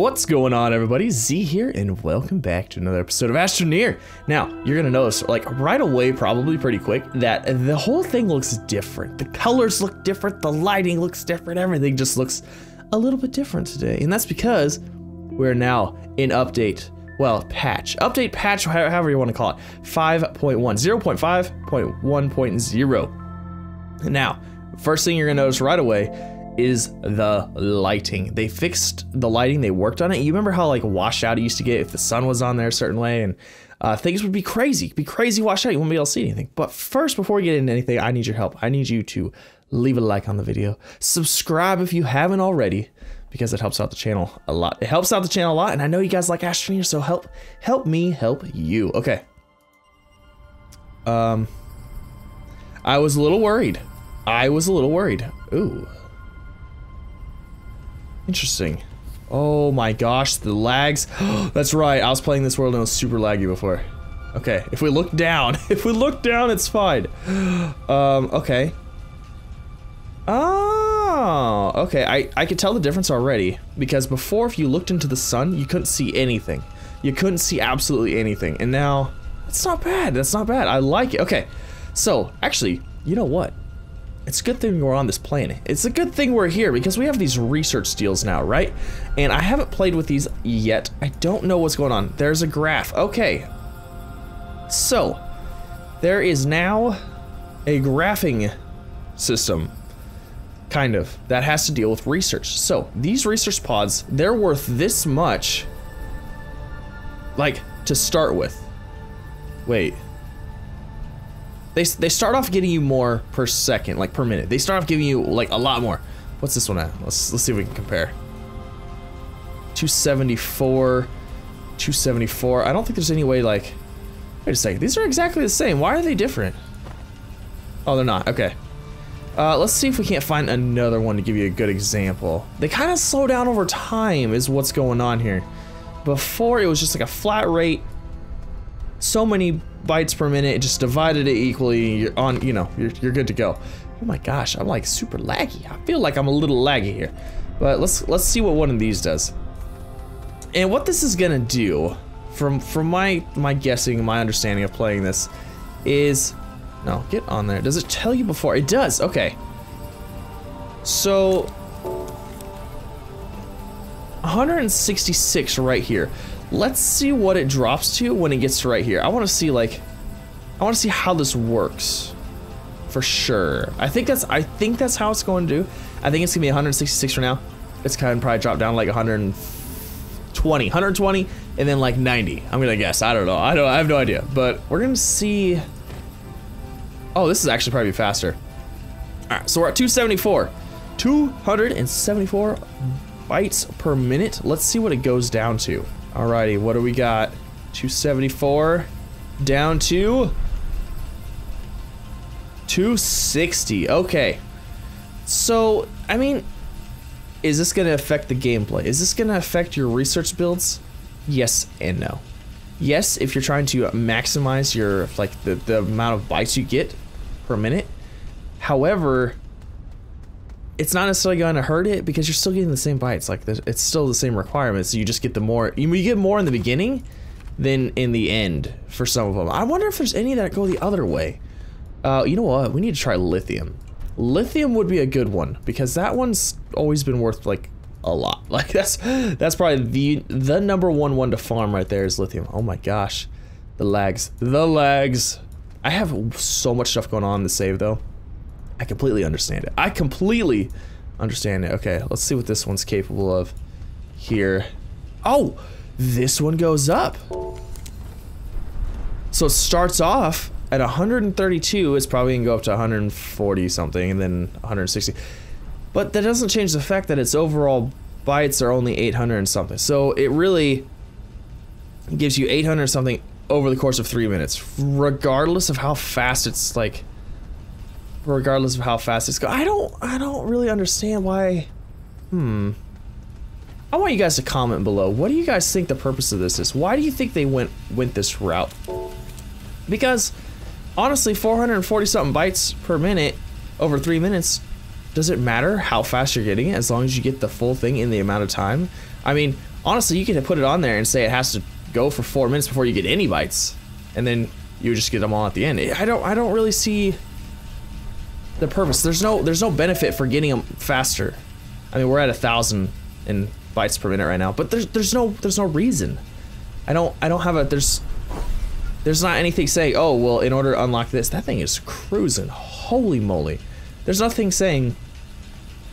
What's going on, everybody? Z here, and welcome back to another episode of Astroneer. Now, you're gonna notice, like, right away, probably pretty quick, that the whole thing looks different. The colors look different, the lighting looks different, everything just looks a little bit different today. And that's because we're now in update, well, patch, however you want to call it, 5.1, 0.5.1.0. Now, first thing you're gonna notice right away is the lighting. They fixed the lighting, they worked on it. You remember how like washed out it used to get if the sun was on there a certain way, and things would be crazy washed out. You wouldn't be able to see anything. But first, before we get into anything, I need your help. I need you to leave a like on the video, subscribe if you haven't already, because it helps out the channel a lot. It helps out the channel a lot, and I know you guys like Astroneer, so help me help you. Okay. I was a little worried. Ooh. Interesting. Oh my gosh, the lags. That's right, I was playing this world and it was super laggy before. Okay, if we look down, it's fine. Okay. Oh, okay, I could tell the difference already, because before, if you looked into the sun, you couldn't see anything. You couldn't see absolutely anything, and now, that's not bad, I like it. Okay, so, actually, you know what? It's a good thing we're on this planet. It's a good thing we're here because we have these research deals now, right? And I haven't played with these yet. I don't know what's going on. There's a graph. Okay. So, there is now a graphing system, kind of, that has to deal with research. So, these research pods, they're worth this much, like, to start with. Wait. They start off getting you more per second, like per minute. They start off giving you like a lot more. What's this one at? Let's see if we can compare. 274, 274. I don't think there's any way like, wait a second, these are exactly the same. Why are they different? Oh, they're not, okay. Let's see if we can't find another one to give you a good example. They kind of slow down over time is what's going on here. Before it was just like a flat rate, so many bytes per minute, just divided it equally, you're on, you know, you're good to go. Oh my gosh, I'm like super laggy. I feel like I'm a little laggy here. But let's see what one of these does. And what this is gonna do, from my guessing, my understanding of playing this, is, no, get on there. Does it tell you before? It does, okay. So, 166 right here. Let's see what it drops to when it gets to right here. I want to see how this works, for sure. I think that's how it's going to do. I think it's gonna be 166 for now. It's kind of probably drop down like 120, and then like 90. I'm gonna guess. I don't know. I have no idea. But we're gonna see. Oh, this is actually probably faster. All right, so we're at 274, 274 bytes per minute. Let's see what it goes down to. Alrighty, what do we got? 274 down to 260. Okay. So, I mean, is this gonna affect the gameplay? Is this gonna affect your research builds? Yes and no. Yes, if you're trying to maximize your, like, the amount of bytes you get per minute. However, it's not necessarily going to hurt it because you're still getting the same bytes. Like, it's still the same requirements. So you just get the more. You get more in the beginning than in the end for some of them. I wonder if there's any that go the other way. You know what? We need to try lithium. Lithium would be a good one because that one's always been worth like a lot. Like that's probably the number one to farm right there is lithium. Oh my gosh, the lags. I have so much stuff going on in the save though. I completely understand it. Okay, let's see what this one's capable of here. Oh, this one goes up. So it starts off at 132. It's probably gonna go up to 140 something and then 160. But that doesn't change the fact that its overall bytes are only 800 and something. So it really gives you 800 something over the course of 3 minutes, regardless of how fast it's like. Regardless of how fast it's going. I don't really understand why. I want you guys to comment below. What do you guys think the purpose of this is? Why do you think they went this route? Because honestly, 440 something bytes per minute over 3 minutes, does it matter how fast you're getting it as long as you get the full thing in the amount of time? I mean, Honestly, you could put it on there and say it has to go for 4 minutes before you get any bites, and then you just get them all at the end. I don't really see the purpose. There's no benefit for getting them faster. I mean, we're at 1,000 in bites per minute right now, but there's no reason. I don't have a there's not anything saying, oh well, in order to unlock this, that thing is cruising. Holy moly! There's nothing saying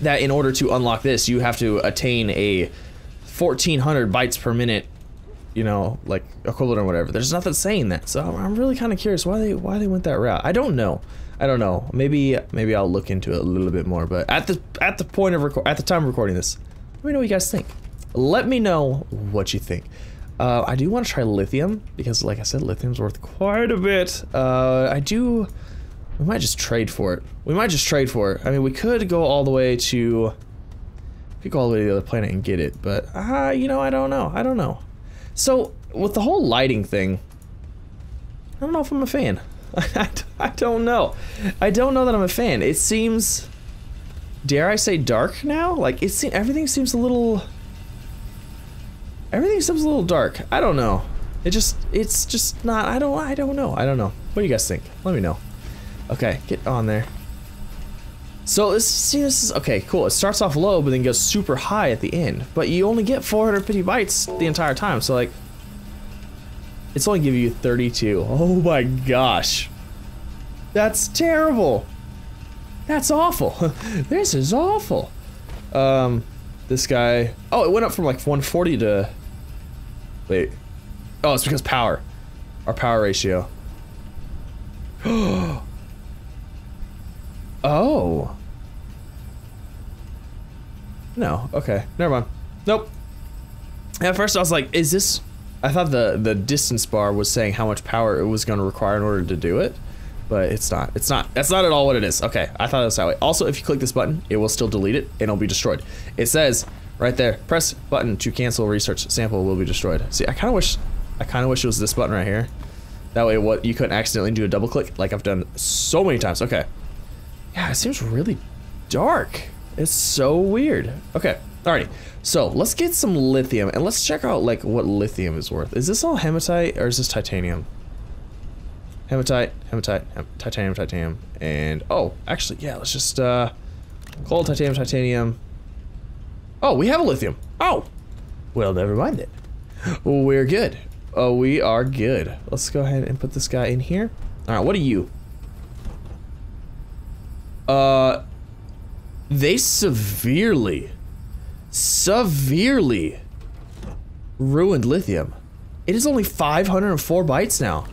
that in order to unlock this, you have to attain a 1,400 bytes per minute, you know, like equivalent or whatever. There's nothing saying that, so I'm really kind of curious why they went that route. I don't know. Maybe I'll look into it a little bit more. But at the time of recording this, let me know what you guys think. Let me know what you think. I do want to try lithium because, like I said, lithium's worth quite a bit. We might just trade for it. I mean, we could go all the way to the other planet and get it, but you know, I don't know. So with the whole lighting thing, I don't know if I'm a fan. I don't know. I don't know that I'm a fan. It seems, dare I say, dark now? Like everything seems a little dark. I don't know. It's just not. I don't know. What do you guys think? Let me know. Okay, get on there. So this is okay, cool. It starts off low, but then goes super high at the end. But you only get 450 bytes the entire time. So like, it's only giving you 32. Oh my gosh, that's terrible. That's awful. This is awful. This guy. Oh, it went up from like 140 to. Wait. Oh, it's because power. Our power ratio. Oh. No, okay. Never mind. Nope. At first I was like, is this... I thought the distance bar was saying how much power it was going to require in order to do it. But it's not. That's not at all what it is. Okay, I thought it was that way. Also, if you click this button, it will still delete it and it'll be destroyed. It says right there, press button to cancel research sample will be destroyed. See, I kind of wish it was this button right here. That way you couldn't accidentally do a double click like I've done so many times. Okay. Yeah, it seems really dark. It's so weird. Okay, alrighty. So let's get some lithium and let's check out like what lithium is worth. Is this all hematite or is this titanium? Hematite, titanium, and oh, actually, yeah, let's just coal, titanium. Oh, we have a lithium. Oh, well, never mind it. We're good. Oh, we are good. Let's go ahead and put this guy in here. All right, what are you? They severely ruined lithium. It is only 504 bytes now.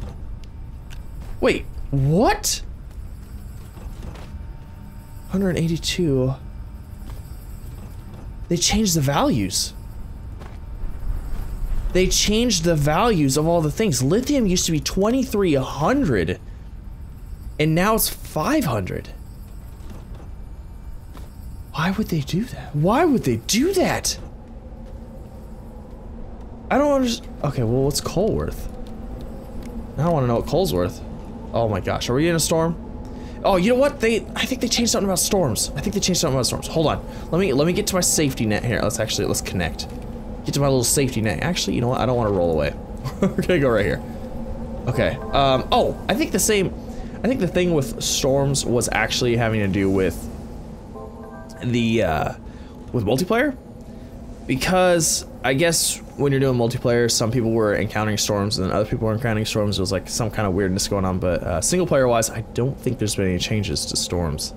Wait, what? 182. They changed the values. They changed the values of all the things. Lithium used to be 2,300, and now it's 500. Why would they do that? Why would they do that? I don't understand. Okay, well, what's coal worth? Now I want to know what coal's worth. Oh my gosh, are we in a storm? Oh, you know what? I think they changed something about storms. Hold on. Let me get to my safety net here. Let's connect. Get to my little safety net. Actually, you know what? I don't want to roll away. We're gonna go right here. Okay. Oh, I think the thing with storms was actually having to do with with multiplayer, because I guess when you're doing multiplayer, some people were encountering storms and then other people were encountering storms. It was like some kind of weirdness going on, but single player wise, I don't think there's been any changes to storms.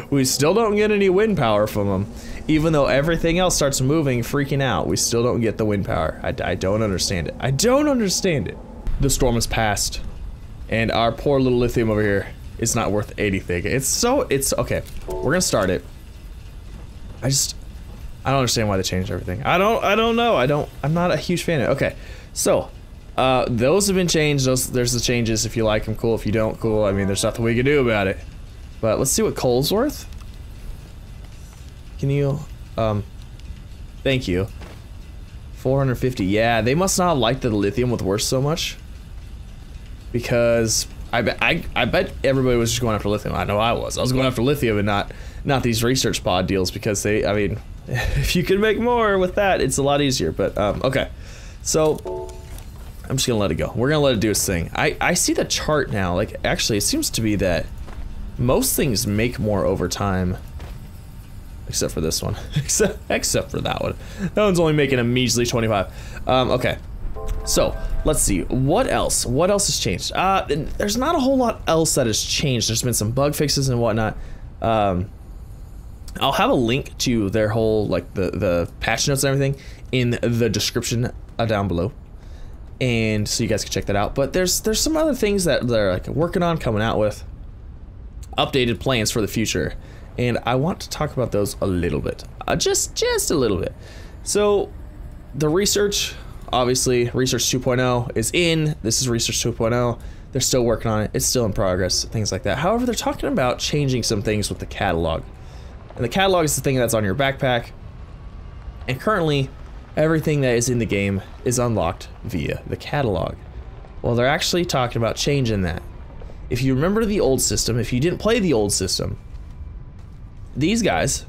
We still don't get any wind power from them, even though everything else starts moving, freaking out. We still don't get the wind power. I don't understand it. I don't understand it. The storm has passed, and our poor little lithium over here is not worth anything. It's okay. We're gonna start it. I don't understand why they changed everything. I don't know. I'm not a huge fan of it. Okay, so those have been changed. There's the changes. If you like them, cool. If you don't, cool. I mean, there's nothing we can do about it. But let's see what coal's worth. Can you thank you. 450. Yeah, they must not have liked that the lithium was worth so much, because I bet everybody was just going after lithium. I know I was. I was going after lithium and not these research pod deals, because I mean, If you can make more with that, it's a lot easier. But okay, so I'm just gonna let it go. We're gonna let it do its thing. I see the chart now. Like, actually, it seems to be that most things make more over time, except for this one. except for that one. That one's only making a measly 25. Okay. So, let's see. What else? What else has changed? There's not a whole lot else that has changed. There's been some bug fixes and whatnot. I'll have a link to their whole, like, the patch notes and everything in the description down below. And so you guys can check that out. But there's some other things that they're, like, working on, coming out with. Updated plans for the future. And I want to talk about those a little bit. Just a little bit. So, the research... Obviously, Research 2.0 is in. This is Research 2.0. They're still working on it. It's still in progress, things like that. However, they're talking about changing some things with the catalog. And the catalog is the thing that's on your backpack. And currently, everything that is in the game is unlocked via the catalog. Well, they're actually talking about changing that. If you remember the old system, if you didn't play the old system, these guys...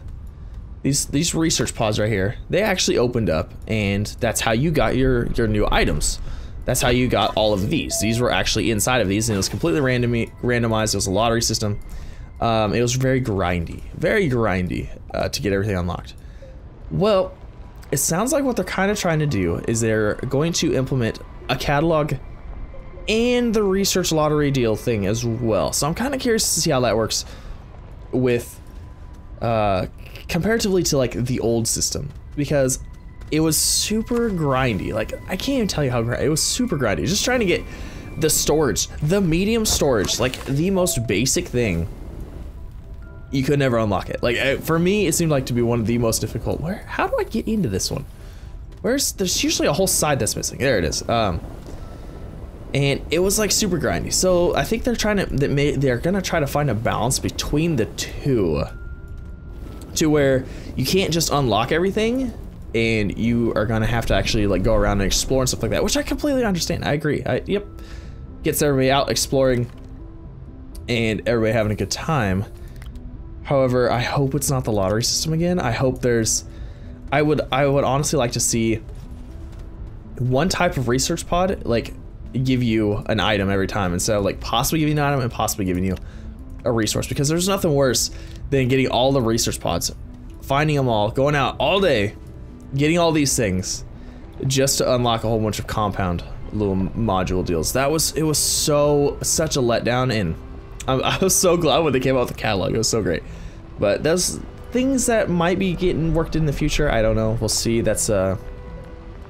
These research pods right here, they actually opened up, and that's how you got your new items. That's how you got all of these. These were actually inside of these, and it was completely randomized. It was a lottery system. It was very grindy to get everything unlocked. Well, it sounds like what they're kind of trying to do is they're going to implement a catalog and the research lottery deal thing as well. So I'm kind of curious to see how that works with comparatively to like the old system, because it was super grindy. Like, I can't even tell you how it was super grindy. Just trying to get the storage, the medium storage, like the most basic thing. You could never unlock it. Like, for me, it seemed like to be one of the most difficult. How do I get into this one? There's usually a whole side that's missing. There it is. And it was like super grindy. So I think they're gonna try to find a balance between the two, to where you can't just unlock everything, and you are gonna have to actually like go around and explore and stuff like that, which I completely understand. I agree. Yep, gets everybody out exploring and everybody having a good time. However, I hope it's not the lottery system again. I hope there's, I would honestly like to see one type of research pod like give you an item every time, instead of like possibly giving you an item and possibly giving you a resource, because there's nothing worse than getting all the research pods, finding them all, going out all day, getting all these things just to unlock a whole bunch of compound little module deals. It was such a letdown, and I was so glad when they came out with the catalog. It was so great. But those things that might be getting worked in the future, I don't know. We'll see. That's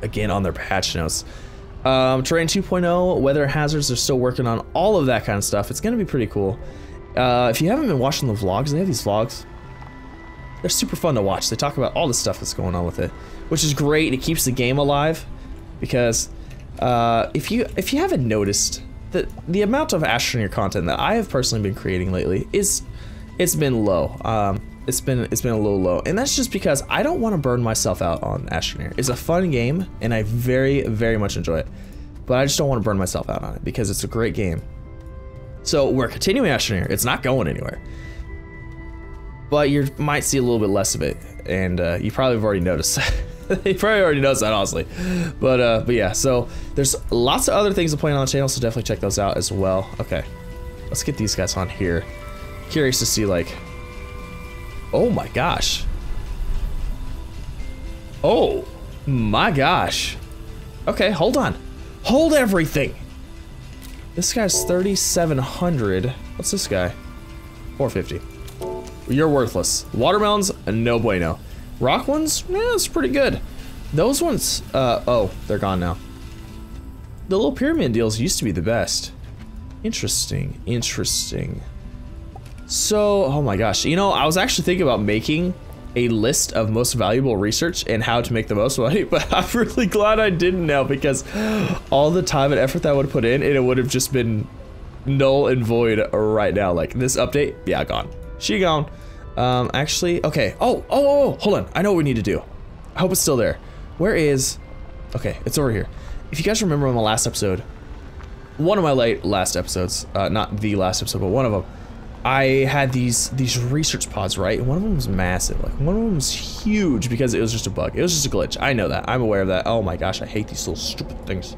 again on their patch notes. Terrain 2.0, weather hazards, they're still working on all of that kind of stuff. It's gonna be pretty cool. If you haven't been watching the vlogs, they have these vlogs. They're super fun to watch. They talk about all the stuff that's going on with it, which is great. It keeps the game alive, because if you haven't noticed, the amount of Astroneer content that I have personally been creating lately it's been low. It's been a little low, and that's just because I don't want to burn myself out on Astroneer. It's a fun game, and I very, very much enjoy it, but I just don't want to burn myself out on it because it's a great game. So we're continuing Astroneer. It's not going anywhere, but you might see a little bit less of it, and you probably have already noticed. You probably already noticed that, honestly. But yeah, so there's lots of other things to play on the channel, so definitely check those out as well. Okay, let's get these guys on here. Curious to see, like, oh my gosh. Oh my gosh. Okay, hold on. Hold everything. This guy's 3,700. What's this guy? 450. You're worthless. Watermelons, no bueno. Rock ones, yeah, it's pretty good. Those ones, oh, they're gone now. The little pyramid deals used to be the best. Interesting, interesting. So, oh my gosh, you know, I was actually thinking about making a list of most valuable research and how to make the most money, but I'm really glad I didn't now, because all the time and effort that I would have put in, and it would have just been null and void right now. Like, this update, yeah, gone. She gone. Actually, okay. Oh, hold on. I know what we need to do. I hope it's still there. Where is, okay, it's over here. If you guys remember on the last episode, one of my last episodes, not the last episode, but one of them, I had these research pods, right? And one of them was massive. Like, one of them was huge because it was just a bug. It was just a glitch. I know that. I'm aware of that. Oh my gosh, I hate these little stupid things.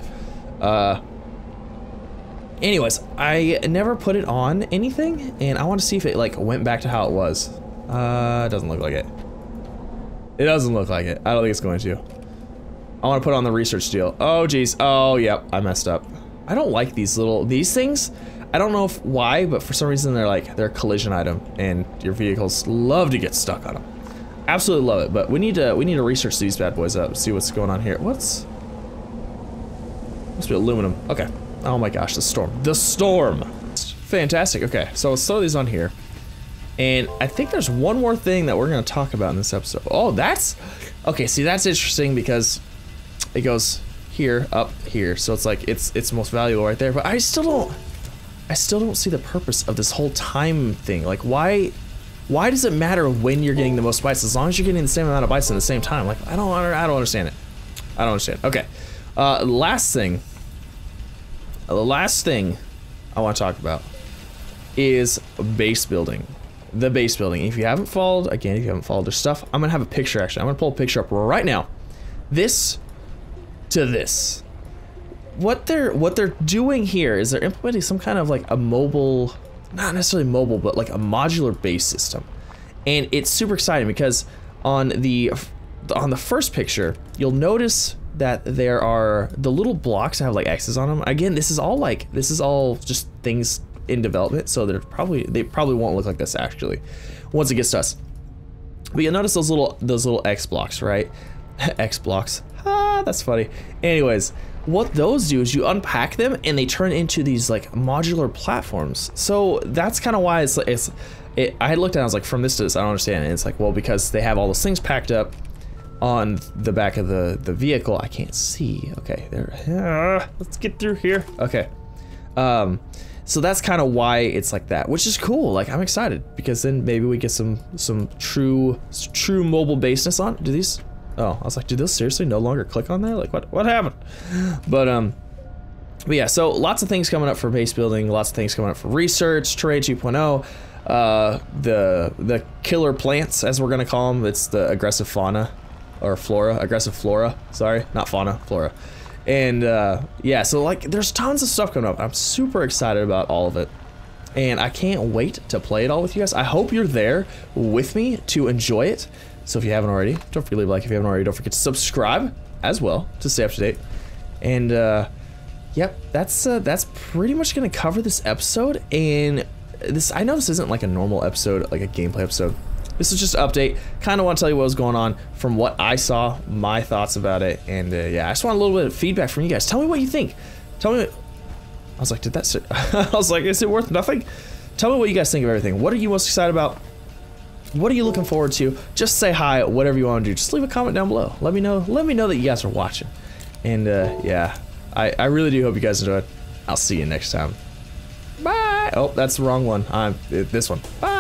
Anyways, I never put it on anything, and I want to see if it, like, went back to how it was. It doesn't look like it. It doesn't look like it. I don't think it's going to. I want to put on the research deal. Oh, geez. Oh, yep. I messed up. I don't like these things. I don't know why, but for some reason they're a collision item, and your vehicles love to get stuck on them. Absolutely love it. But we need to research these bad boys up, see what's going on here. Must be aluminum. Okay. Oh my gosh, the storm. The storm. Fantastic. Okay, so let's throw these on here. And I think there's one more thing that we're going to talk about in this episode. Oh, that's... Okay, see, that's interesting because it goes here, up here. So it's like, it's most valuable right there. But I still don't see the purpose of this whole time thing. Like, why does it matter when you're getting the most bytes as long as you're getting the same amount of bytes at the same time? Like, I don't understand it. I don't understand. Okay. The last thing I want to talk about is base building. The base building. If you haven't followed their stuff, I'm gonna have a picture actually. I'm gonna pull a picture up right now. This to this. What they're doing here is they're implementing some kind of like a mobile, not necessarily mobile, but like a modular base system. And it's super exciting because on the first picture, you'll notice that there are the little blocks that have like X's on them. Again, this is all just things in development, so they probably won't look like this actually once it gets to us. But you'll notice those little X blocks, right? X blocks. Ah, that's funny. Anyways, what those do is you unpack them and they turn into these like modular platforms. So that's kind of why I looked at it, I was like, from this to this, I don't understand it. And it's like, well, because they have all those things packed up on the back of the vehicle. I can't see. Okay, there. Let's get through here. Okay. So that's kind of why it's like that, which is cool. Like, I'm excited because then maybe we get some true mobile baseness on. Do these? Oh, I was like, did those seriously no longer click on there? Like, what happened? But yeah, so lots of things coming up for base building, lots of things coming up for research, Terrain 2.0, the killer plants, as we're gonna call them. It's the aggressive flora, sorry, not fauna, flora. And yeah, so like there's tons of stuff coming up. I'm super excited about all of it. And I can't wait to play it all with you guys. I hope you're there with me to enjoy it. So if you haven't already, don't forget to leave a like. If you haven't already, don't forget to subscribe as well to stay up to date. And yep, that's pretty much gonna cover this episode. And I know this isn't like a normal episode, like a gameplay episode. This is just an update. Kind of want to tell you what was going on from what I saw, my thoughts about it, and yeah, I just want a little bit of feedback from you guys. Tell me what you think. Tell me. I was like, did that? I was like, is it worth nothing? Tell me what you guys think of everything. What are you most excited about? What are you looking forward to? Just say hi, whatever you want to do. Just leave a comment down below. Let me know. Let me know that you guys are watching. And yeah, I really do hope you guys enjoyed. I'll see you next time. Bye. Oh, that's the wrong one. This one. Bye.